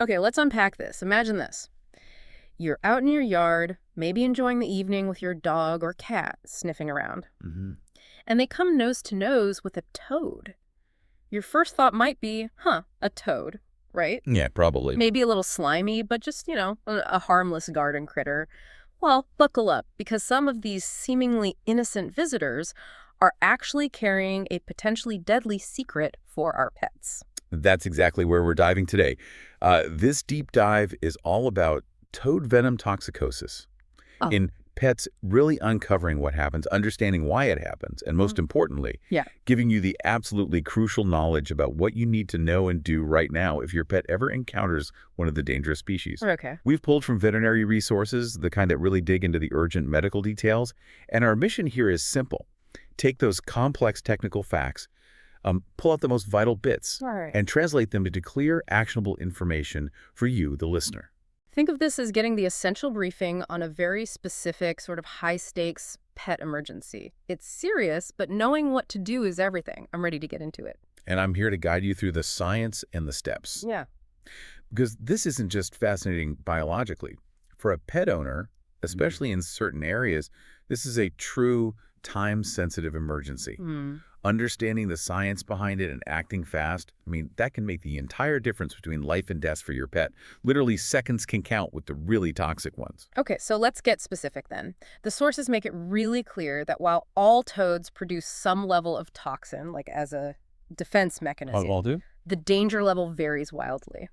Okay, let's unpack this. Imagine this. You're out in your yard, maybe enjoying the evening with your dog or cat sniffing around, Hmm. and they come nose to nose with a toad. Your first thought might be, huh, a toad, right? Yeah, probably. Maybe a little slimy, but just, a harmless garden critter. Well, buckle up, because some of these seemingly innocent visitors are actually carrying a potentially deadly secret for our pets. That's exactly where we're diving today. This deep dive is all about toad venom toxicosis. Oh, In pets, really uncovering what happens, understanding why it happens, and most mm, importantly, yeah. giving you the absolutely crucial knowledge about what you need to know and do right now if your pet ever encounters one of the dangerous species. Okay. We've pulled from veterinary resources, the kind that really dig into the urgent medical details, and our mission here is simple. Take those complex technical facts, pull out the most vital bits, All right. and translate them into clear, actionable information for you, the listener. Think of this as getting the essential briefing on a very specific, sort of high-stakes pet emergency. It's serious, but knowing what to do is everything. I'm ready to get into it. And I'm here to guide you through the science and the steps. Yeah. Because this isn't just fascinating biologically. For a pet owner, especially in certain areas, this is a true time-sensitive emergency. Hmm. Understanding the science behind it and acting fast, that can make the entire difference between life and death for your pet. Literally, seconds can count with the really toxic ones. Okay, so let's get specific then. The sources make it really clear that while all toads produce some level of toxin, like as a defense mechanism, All do? the danger level varies wildly.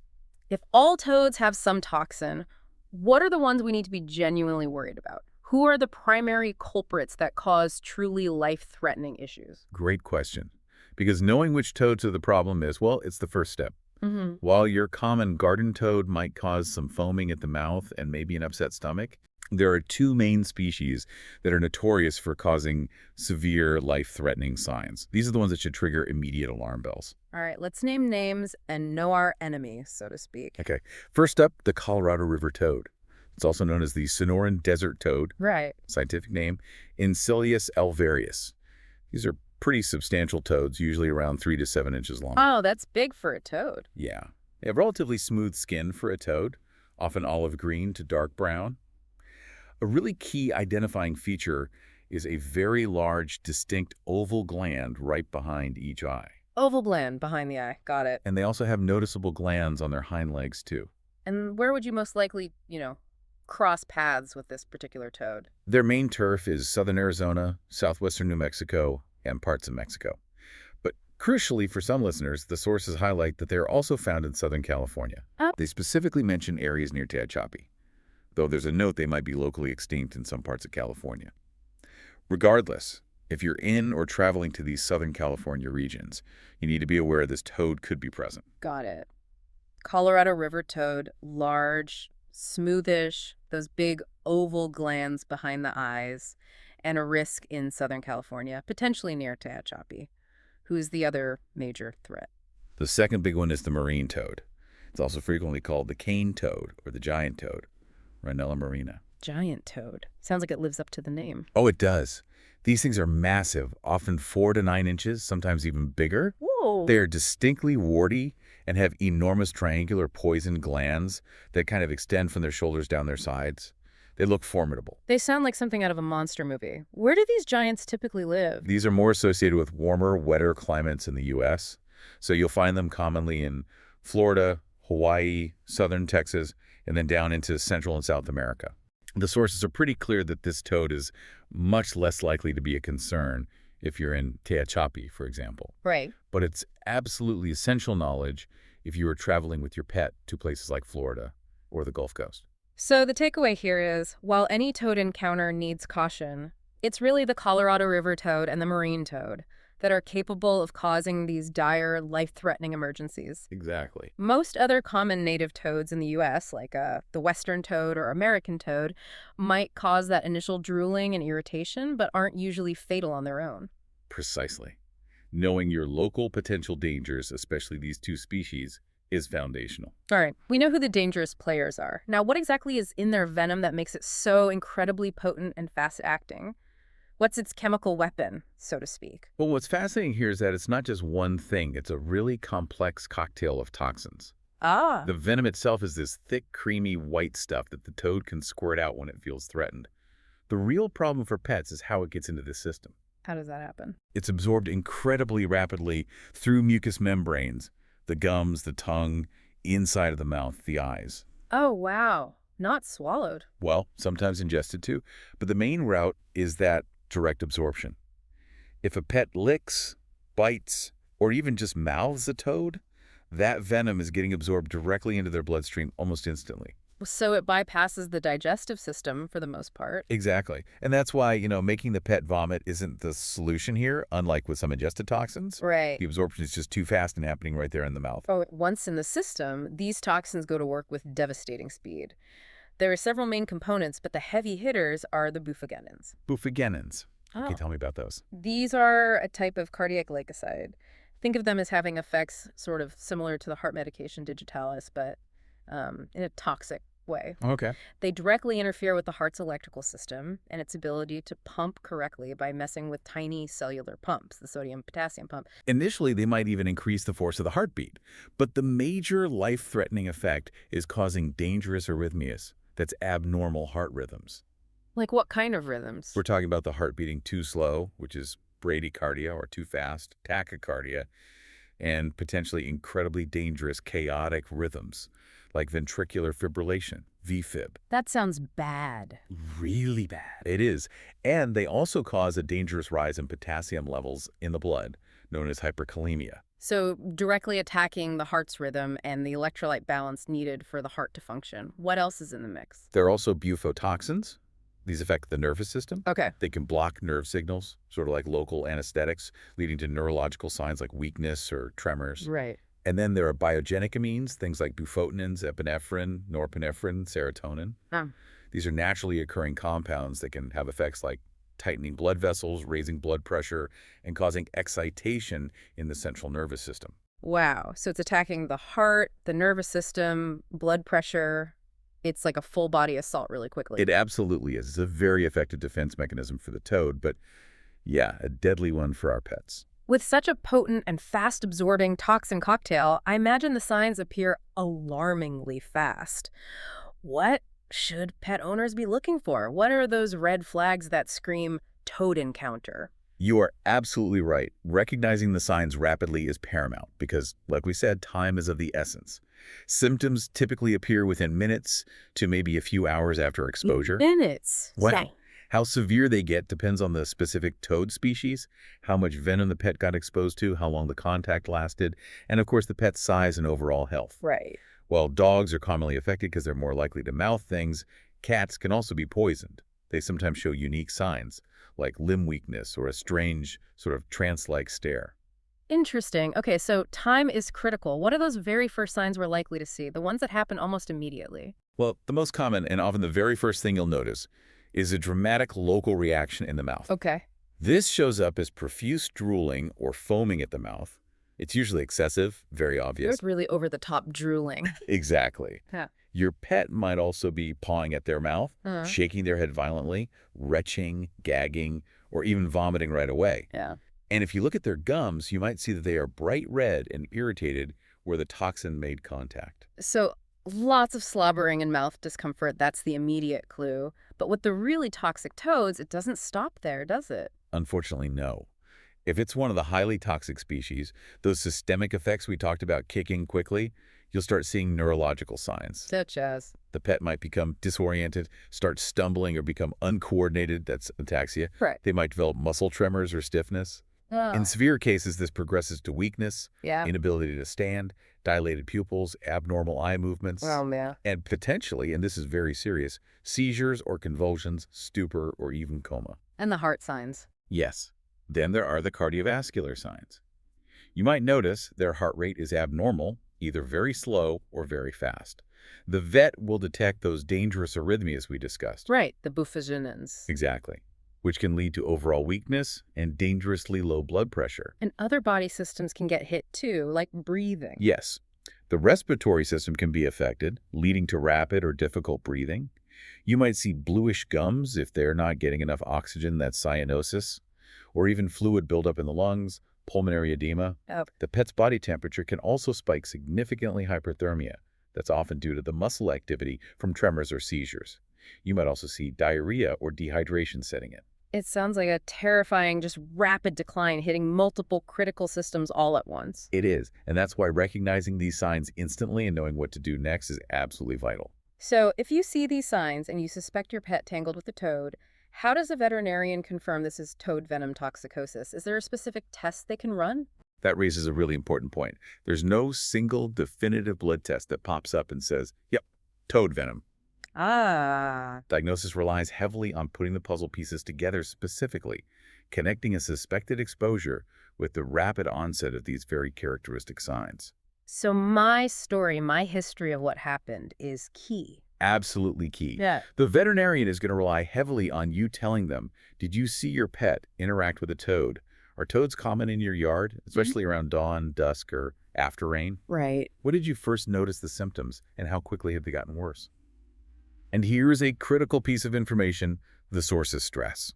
If all toads have some toxin, what are the ones we need to be genuinely worried about? Who are the primary culprits that cause truly life-threatening issues? Great question. Because knowing which toads are the problem is, well, it's the first step. Mm-hmm. While your common garden toad might cause some foaming at the mouth and maybe an upset stomach, there are two main species that are notorious for causing severe life-threatening signs. These are the ones that should trigger immediate alarm bells. All right, let's name names and know our enemy, so to speak. Okay, first up, the Colorado River toad. It's also known as the Sonoran desert toad, Right. scientific name, Incilius alvarius. These are pretty substantial toads, usually around 3 to 7 inches long. Oh, that's big for a toad. Yeah. They have relatively smooth skin for a toad, often olive green to dark brown. A really key identifying feature is a very large, distinct oval gland right behind each eye. Oval gland behind the eye. Got it. And they also have noticeable glands on their hind legs, too. And where would you most likely, cross paths with this particular toad? Their main turf is southern Arizona, southwestern New Mexico, and parts of Mexico. But crucially for some listeners, the sources highlight that they are also found in Southern California. Oh. They specifically mention areas near Tehachapi, though there's a note they might be locally extinct in some parts of California. Regardless, if you're in or traveling to these Southern California regions, you need to be aware this toad could be present. Got it. Colorado River toad, large, smoothish, those big oval glands behind the eyes, and a risk in Southern California, potentially near Tehachapi. Who's the other major threat? The second big one is the marine toad. It's also frequently called the cane toad or the giant toad, Rhinella marina. Giant toad. Sounds like it lives up to the name. Oh, it does. These things are massive, often 4 to 9 inches, sometimes even bigger. Whoa. They are distinctly warty and have enormous triangular poison glands that kind of extend from their shoulders down their sides. They look formidable. They sound like something out of a monster movie. Where do these giants typically live? These are more associated with warmer, wetter climates in the U.S., so you'll find them commonly in Florida, Hawaii, southern Texas, and then down into Central and South America. The sources are pretty clear that this toad is much less likely to be a concern if you're in Tehachapi, for example. Right. But it's absolutely essential knowledge if you are traveling with your pet to places like Florida or the Gulf Coast. So the takeaway here is, while any toad encounter needs caution, it's really the Colorado River toad and the marine toad that are capable of causing these dire, life-threatening emergencies. Exactly. Most other common native toads in the U.S., like the western toad or American toad, might cause that initial drooling and irritation, but aren't usually fatal on their own. Precisely. Knowing your local potential dangers, especially these two species, is foundational. All right, we know who the dangerous players are. Now, what exactly is in their venom that makes it so incredibly potent and fast-acting? What's its chemical weapon, so to speak? Well, what's fascinating here is that it's not just one thing. It's a really complex cocktail of toxins. Ah. The venom itself is this thick, creamy white stuff that the toad can squirt out when it feels threatened. The real problem for pets is how it gets into the system. How does that happen? It's absorbed incredibly rapidly through mucous membranes, the gums, the tongue, inside of the mouth, the eyes. Oh, wow. Not swallowed. Well, sometimes ingested too, but the main route is that direct absorption. If a pet licks, bites, or even just mouths a toad, that venom is getting absorbed directly into their bloodstream almost instantly. So it bypasses the digestive system for the most part. Exactly. And that's why, making the pet vomit isn't the solution here, unlike with some ingested toxins. Right. The absorption is just too fast and happening right there in the mouth. Oh, once in the system, these toxins go to work with devastating speed. There are several main components, but the heavy hitters are the bufogenins. Bufogenins. Oh. Okay, tell me about those. These are a type of cardiac glycoside. Think of them as having effects sort of similar to the heart medication digitalis, but in a toxic way. Okay. They directly interfere with the heart's electrical system and its ability to pump correctly by messing with tiny cellular pumps, the sodium-potassium pump. Initially, they might even increase the force of the heartbeat, but the major life-threatening effect is causing dangerous arrhythmias. That's abnormal heart rhythms. Like what kind of rhythms? We're talking about the heart beating too slow, which is bradycardia, or too fast, tachycardia, and potentially incredibly dangerous chaotic rhythms like ventricular fibrillation, VFib. That sounds bad. Really bad. It is. And they also cause a dangerous rise in potassium levels in the blood, known as hyperkalemia. So directly attacking the heart's rhythm and the electrolyte balance needed for the heart to function. What else is in the mix? There are also bufotoxins. These affect the nervous system. Okay. They can block nerve signals, sort of like local anesthetics, leading to neurological signs like weakness or tremors. Right. And then there are biogenic amines, things like bufotenins, epinephrine, norepinephrine, serotonin. These are naturally occurring compounds that can have effects like tightening blood vessels, raising blood pressure, and causing excitation in the central nervous system. Wow. So it's attacking the heart, the nervous system, blood pressure. It's like a full body assault really quickly. It absolutely is. It's a very effective defense mechanism for the toad, but yeah, a deadly one for our pets. With such a potent and fast-absorbing toxin cocktail, I imagine the signs appear alarmingly fast. What should pet owners be looking for? What are those red flags that scream toad encounter? You are absolutely right. Recognizing the signs rapidly is paramount because, like we said, time is of the essence. Symptoms typically appear within minutes to maybe a few hours after exposure. Minutes? Wow. How severe they get depends on the specific toad species, how much venom the pet got exposed to, how long the contact lasted, and of course the pet's size and overall health. Right. While dogs are commonly affected because they're more likely to mouth things, cats can also be poisoned. They sometimes show unique signs, like limb weakness or a strange, sort of trance-like stare. Interesting. Okay, so time is critical. What are those very first signs we're likely to see, the ones that happen almost immediately? Well, the most common and often the very first thing you'll notice is a dramatic local reaction in the mouth. Okay. This shows up as profuse drooling or foaming at the mouth. It's usually excessive, very obvious. It's really over-the-top drooling. Exactly. Yeah. Your pet might also be pawing at their mouth, shaking their head violently, retching, gagging, or even vomiting right away. Yeah. And if you look at their gums, you might see that they are bright red and irritated where the toxin made contact. So lots of slobbering and mouth discomfort, that's the immediate clue. But with the really toxic toads, it doesn't stop there, does it? Unfortunately, no. If it's one of the highly toxic species, those systemic effects we talked about kicking quickly, you'll start seeing neurological signs. Such as? The pet might become disoriented, start stumbling, or become uncoordinated. That's ataxia. Right. They might develop muscle tremors or stiffness. In severe cases, this progresses to weakness, inability to stand, dilated pupils, abnormal eye movements, and potentially, and this is very serious, seizures or convulsions, stupor, or even coma. And the heart signs. Yes. Then there are the cardiovascular signs. You might notice their heart rate is abnormal, either very slow or very fast. The vet will detect those dangerous arrhythmias we discussed. Right, the bufogenins. Exactly. Which can lead to overall weakness and dangerously low blood pressure. And other body systems can get hit too, like breathing. Yes. The respiratory system can be affected, leading to rapid or difficult breathing. You might see bluish gums if they're not getting enough oxygen, that's cyanosis, or even fluid buildup in the lungs, pulmonary edema. Oh, The pet's body temperature can also spike significantly hyperthermia. That's often due to the muscle activity from tremors or seizures. You might also see diarrhea or dehydration setting in. it sounds like a terrifying, just rapid decline hitting multiple critical systems all at once. It is, and that's why recognizing these signs instantly and knowing what to do next is absolutely vital. So, if you see these signs and you suspect your pet tangled with a toad, how does a veterinarian confirm this is toad venom toxicosis? Is there a specific test they can run? That raises a really important point. There's no single definitive blood test that pops up and says, yep, toad venom. Ah, Diagnosis relies heavily on putting the puzzle pieces together specifically, connecting a suspected exposure with the rapid onset of these very characteristic signs. so my story, my history of what happened is key. Absolutely key. Yeah. The veterinarian is going to rely heavily on you telling them, did you see your pet interact with a toad? Are toads common in your yard, especially around dawn, dusk, or after rain? Right. When did you first notice the symptoms, and how quickly have they gotten worse? And here's a critical piece of information: the source is stress.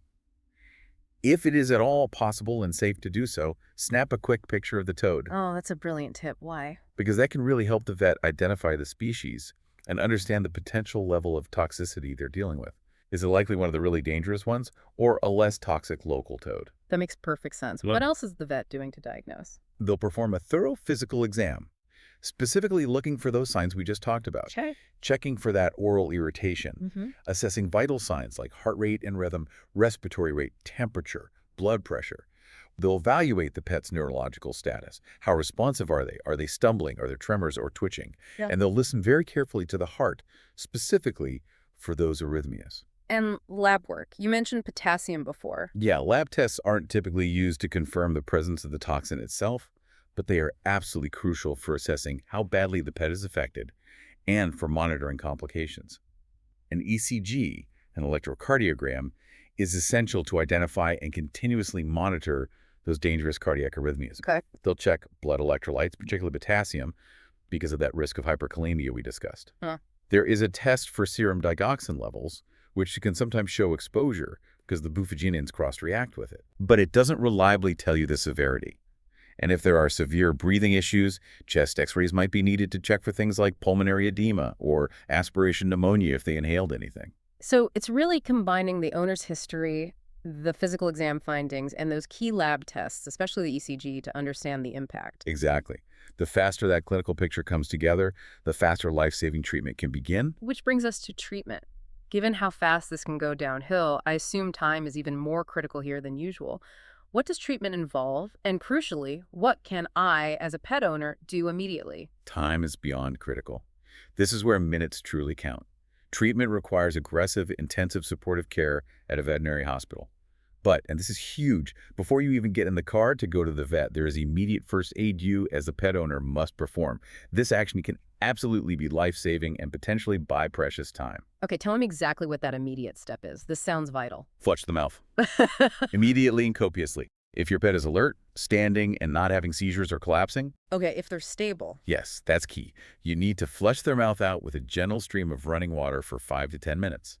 If it is at all possible and safe to do so, snap a quick picture of the toad, Oh, that's a brilliant tip. Why? because that can really help the vet identify the species and understand the potential level of toxicity they're dealing with. Is it likely one of the really dangerous ones, or a less toxic local toad? That makes perfect sense. Well- What else is the vet doing to diagnose? They'll perform a thorough physical exam, specifically looking for those signs we just talked about, Okay. checking for that oral irritation, assessing vital signs like heart rate and rhythm, respiratory rate, temperature, blood pressure. They'll evaluate the pet's neurological status. How responsive are they? Are they stumbling? Are there tremors or twitching? Yeah. And they'll listen very carefully to the heart, specifically for those arrhythmias. And lab work. You mentioned potassium before. Yeah, lab tests aren't typically used to confirm the presence of the toxin itself, but they are absolutely crucial for assessing how badly the pet is affected and for monitoring complications. An ECG, an electrocardiogram, is essential to identify and continuously monitor those dangerous cardiac arrhythmias. Okay. They'll check blood electrolytes, particularly potassium, because of that risk of hyperkalemia we discussed. Huh. There is a test for serum digoxin levels, which can sometimes show exposure because the bufogenins cross-react with it. But it doesn't reliably tell you the severity. And if there are severe breathing issues, chest x-rays might be needed to check for things like pulmonary edema or aspiration pneumonia if they inhaled anything. So it's really combining the owner's history, the physical exam findings, and those key lab tests, especially the ECG, to understand the impact. Exactly. The faster that clinical picture comes together, the faster life-saving treatment can begin. Which brings us to treatment. Given how fast this can go downhill, I assume time is even more critical here than usual. What does treatment involve? And crucially, what can I, as a pet owner, do immediately? Time is beyond critical. This is where minutes truly count. Treatment requires aggressive, intensive supportive care at a veterinary hospital. But, and this is huge, before you even get in the car to go to the vet, there is immediate first aid you, as a pet owner, must perform. This action can absolutely be life-saving and potentially buy precious time. Okay, tell me exactly what that immediate step is. This sounds vital. Flush the mouth. Immediately and copiously. If your pet is alert, standing, and not having seizures or collapsing, Okay, if they're stable. yes, that's key. You need to flush their mouth out with a gentle stream of running water for 5 to 10 minutes.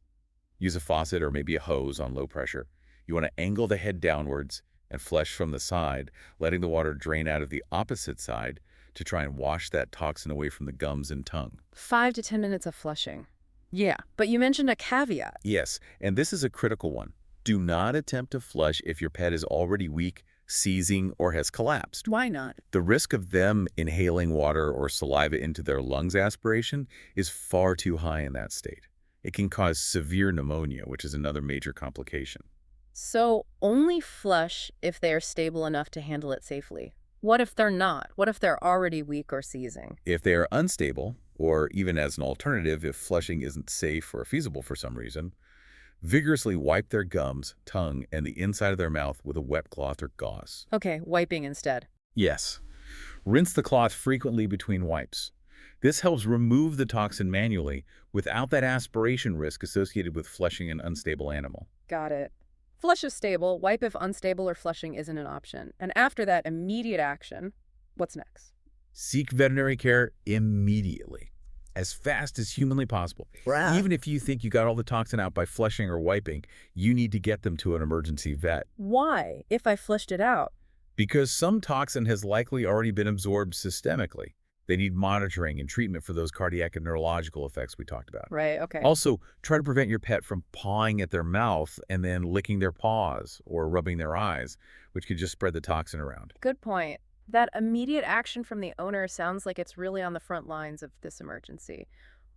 Use a faucet or maybe a hose on low pressure. You want to angle the head downwards and flush from the side, letting the water drain out of the opposite side to try and wash that toxin away from the gums and tongue. 5 to 10 minutes of flushing. Yeah, but you mentioned a caveat. Yes, and this is a critical one. Do not attempt to flush if your pet is already weak, seizing, or has collapsed. Why not? The risk of them inhaling water or saliva into their lungs aspiration is far too high in that state. It can cause severe pneumonia, which is another major complication. So only flush if they are stable enough to handle it safely. What if they're not? What if they're already weak or seizing? If they are unstable, or even as an alternative if flushing isn't safe or feasible for some reason, vigorously wipe their gums, tongue, and the inside of their mouth with a wet cloth or gauze. Okay, wiping instead. Yes. Rinse the cloth frequently between wipes. This helps remove the toxin manually without that aspiration risk associated with flushing an unstable animal. Got it. Flush is stable, wipe if unstable or flushing isn't an option. And after that immediate action, what's next? Seek veterinary care immediately, as fast as humanly possible. Wow. Even if you think you got all the toxin out by flushing or wiping, you need to get them to an emergency vet. Why, if I flushed it out? Because some toxin has likely already been absorbed systemically. They need monitoring and treatment for those cardiac and neurological effects we talked about. Right, okay. Also, try to prevent your pet from pawing at their mouth and then licking their paws or rubbing their eyes, which could just spread the toxin around. Good point. That immediate action from the owner sounds like it's really on the front lines of this emergency.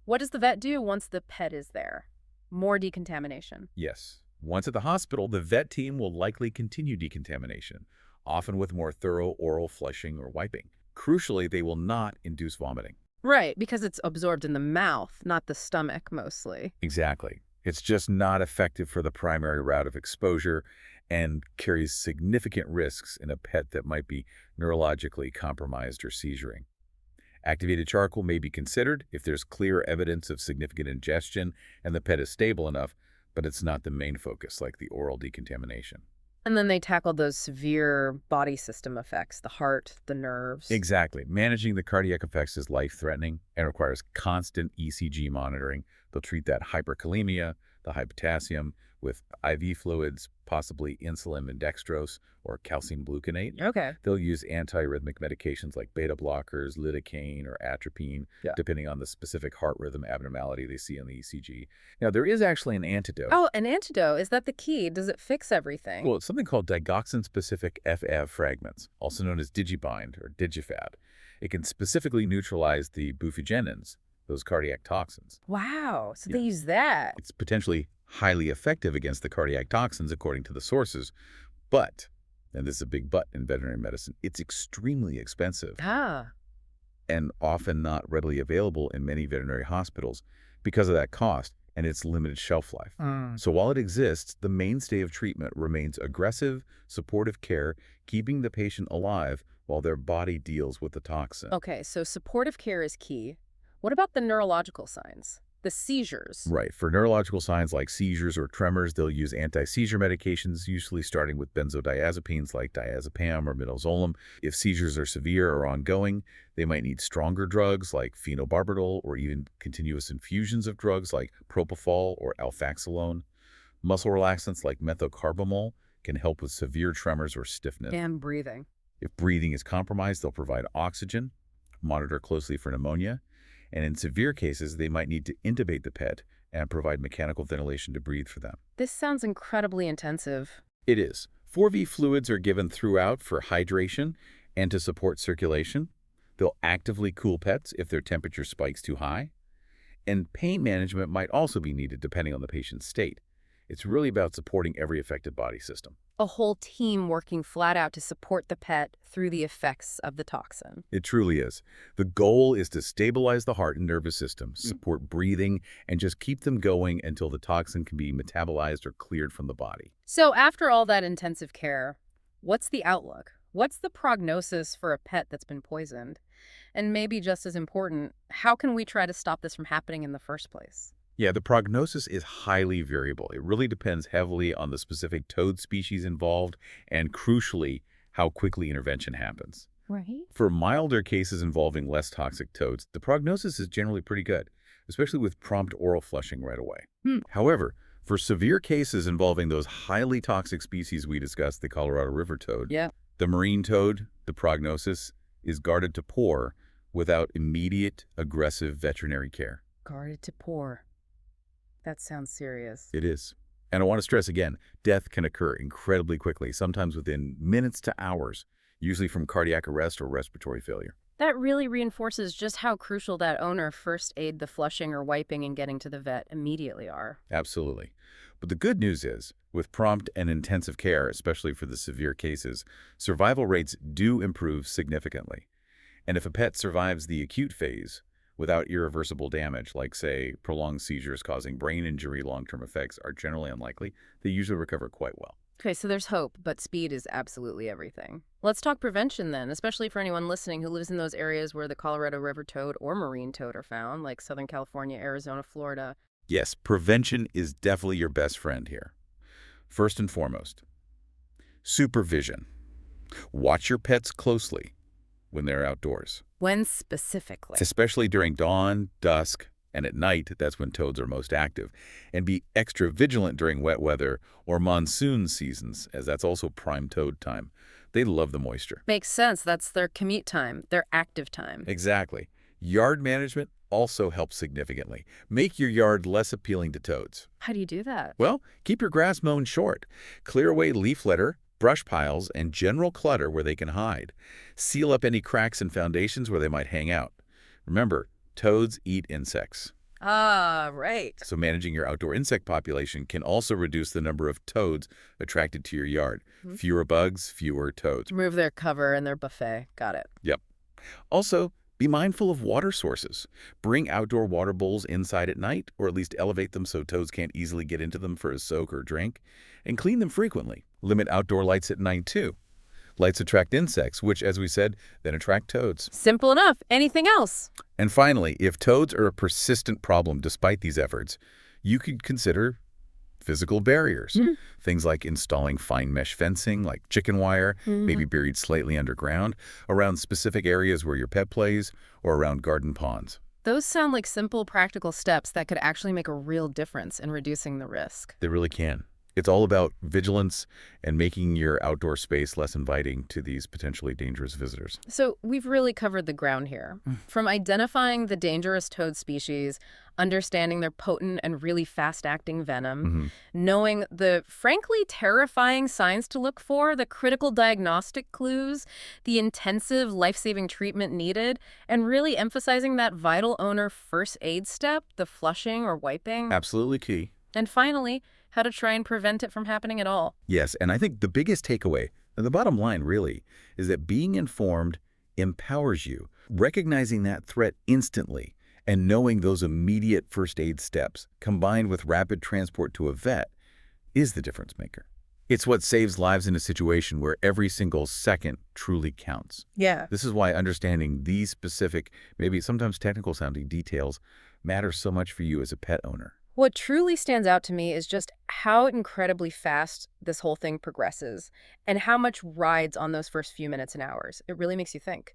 What does the vet do once the pet is there? More decontamination. Yes. Once at the hospital, the vet team will likely continue decontamination, often with more thorough oral flushing or wiping. Crucially, they will not induce vomiting. Right, because it's absorbed in the mouth, not the stomach mostly. Exactly. It's just not effective for the primary route of exposure and carries significant risks in a pet that might be neurologically compromised or seizuring. Activated charcoal may be considered if there's clear evidence of significant ingestion and the pet is stable enough, but it's not the main focus like the oral decontamination. And then they tackled those severe body system effects, the heart, the nerves. Exactly. Managing the cardiac effects is life-threatening and requires constant ECG monitoring. They'll treat that hyperkalemia, the high potassium, with IV fluids, possibly insulin and dextrose or calcium gluconate. Okay. They'll use antiarrhythmic medications like beta blockers, lidocaine, or atropine, Yeah. depending on the specific heart rhythm abnormality they see on the ECG. Now, there is actually an antidote. Oh, an antidote. Is that the key? Does it fix everything? Well, it's something called digoxin-specific FAV fragments, also known as digibind or digifad. It can specifically neutralize the bufogenins, those cardiac toxins. Wow. So Yeah. they use that. It's potentially highly effective against the cardiac toxins, according to the sources. But, and this is a big but in veterinary medicine, it's extremely expensive Ah. and often not readily available in many veterinary hospitals because of that cost and its limited shelf life. So while it exists, the mainstay of treatment remains aggressive, supportive care, keeping the patient alive while their body deals with the toxin. Okay, so supportive care is key. What about the neurological signs? The seizures? Right. For neurological signs like seizures or tremors, they'll use anti-seizure medications, usually starting with benzodiazepines like diazepam or midazolam. If seizures are severe or ongoing, they might need stronger drugs like phenobarbital or even continuous infusions of drugs like propofol or alfaxalone. Muscle relaxants like methocarbamol can help with severe tremors or stiffness. And breathing. If breathing is compromised, they'll provide oxygen, monitor closely for pneumonia, and in severe cases, they might need to intubate the pet and provide mechanical ventilation to breathe for them. This sounds incredibly intensive. It is. 4V fluids are given throughout for hydration and to support circulation. They'll actively cool pets if their temperature spikes too high. And pain management might also be needed depending on the patient's state. It's really about supporting every affected body system. A whole team working flat out to support the pet through the effects of the toxin. It truly is. The goal is to stabilize the heart and nervous system, support breathing, and just keep them going until the toxin can be metabolized or cleared from the body. So after all that intensive care, what's the outlook? What's the prognosis for a pet that's been poisoned? And maybe just as important, how can we try to stop this from happening in the first place? Yeah, the prognosis is highly variable. It really depends heavily on the specific toad species involved and, crucially, how quickly intervention happens. Right. For milder cases involving less toxic toads, the prognosis is generally pretty good, especially with prompt oral flushing right away. However, for severe cases involving those highly toxic species we discussed, the Colorado River toad, Yeah. the marine toad, the prognosis is guarded to poor without immediate aggressive veterinary care. Guarded to poor. That sounds serious. It is. And I want to stress again, death can occur incredibly quickly, sometimes within minutes to hours, usually from cardiac arrest or respiratory failure. That really reinforces just how crucial that owner first aid, the flushing or wiping and getting to the vet immediately are. Absolutely. But the good news is, with prompt and intensive care, especially for the severe cases, survival rates do improve significantly. And if a pet survives the acute phase without irreversible damage, like, say, prolonged seizures causing brain injury, long-term effects are generally unlikely, they usually recover quite well. Okay, so there's hope, but speed is absolutely everything. Let's talk prevention then, especially for anyone listening who lives in those areas where the Colorado River toad or marine toad are found, like Southern California, Arizona, Florida. Yes, prevention is definitely your best friend here. First and foremost, supervision. Watch your pets closely when they're outdoors. When specifically? Especially during dawn, dusk, and at night, that's when toads are most active. And be extra vigilant during wet weather or monsoon seasons, as that's also prime toad time. They love the moisture. Makes sense. That's their commute time, their active time. Exactly. Yard management also helps significantly. Make your yard less appealing to toads. How do you do that? Well, keep your grass mown short. Clear away leaf litter, brush piles, and general clutter where they can hide. Seal up any cracks in foundations where they might hang out. Remember, toads eat insects. Ah, right. So managing your outdoor insect population can also reduce the number of toads attracted to your yard. Fewer bugs, fewer toads. Remove their cover and their buffet. Got it. Yep. Also, be mindful of water sources. Bring outdoor water bowls inside at night, or at least elevate them so toads can't easily get into them for a soak or drink. And clean them frequently. Limit outdoor lights at night, too. Lights attract insects, which, as we said, then attract toads. Simple enough. Anything else? And finally, if toads are a persistent problem despite these efforts, you could consider physical barriers. Things like installing fine mesh fencing, like chicken wire, maybe buried slightly underground, around specific areas where your pet plays, or around garden ponds. Those sound like simple, practical steps that could actually make a real difference in reducing the risk. They really can. It's all about vigilance and making your outdoor space less inviting to these potentially dangerous visitors. So we've really covered the ground here. From identifying the dangerous toad species, understanding their potent and really fast-acting venom, knowing the frankly terrifying signs to look for, the critical diagnostic clues, the intensive life-saving treatment needed, and really emphasizing that vital owner first aid step, the flushing or wiping. Absolutely key. And finally, how to try and prevent it from happening at all. Yes, and I think the biggest takeaway, and the bottom line really, is that being informed empowers you. Recognizing that threat instantly and knowing those immediate first aid steps, combined with rapid transport to a vet, is the difference maker. It's what saves lives in a situation where every single second truly counts. Yeah. This is why understanding these specific, maybe sometimes technical-sounding details matters so much for you as a pet owner. What truly stands out to me is just how incredibly fast this whole thing progresses and how much rides on those first few minutes and hours. It really makes you think.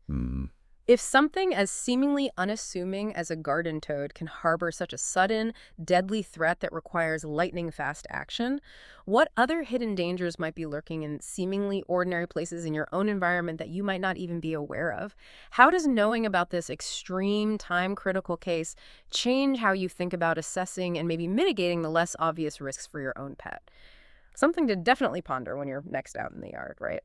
If something as seemingly unassuming as a garden toad can harbor such a sudden, deadly threat that requires lightning-fast action, what other hidden dangers might be lurking in seemingly ordinary places in your own environment that you might not even be aware of? How does knowing about this extreme, time-critical case change how you think about assessing and maybe mitigating the less obvious risks for your own pet? Something to definitely ponder when you're next out in the yard, right?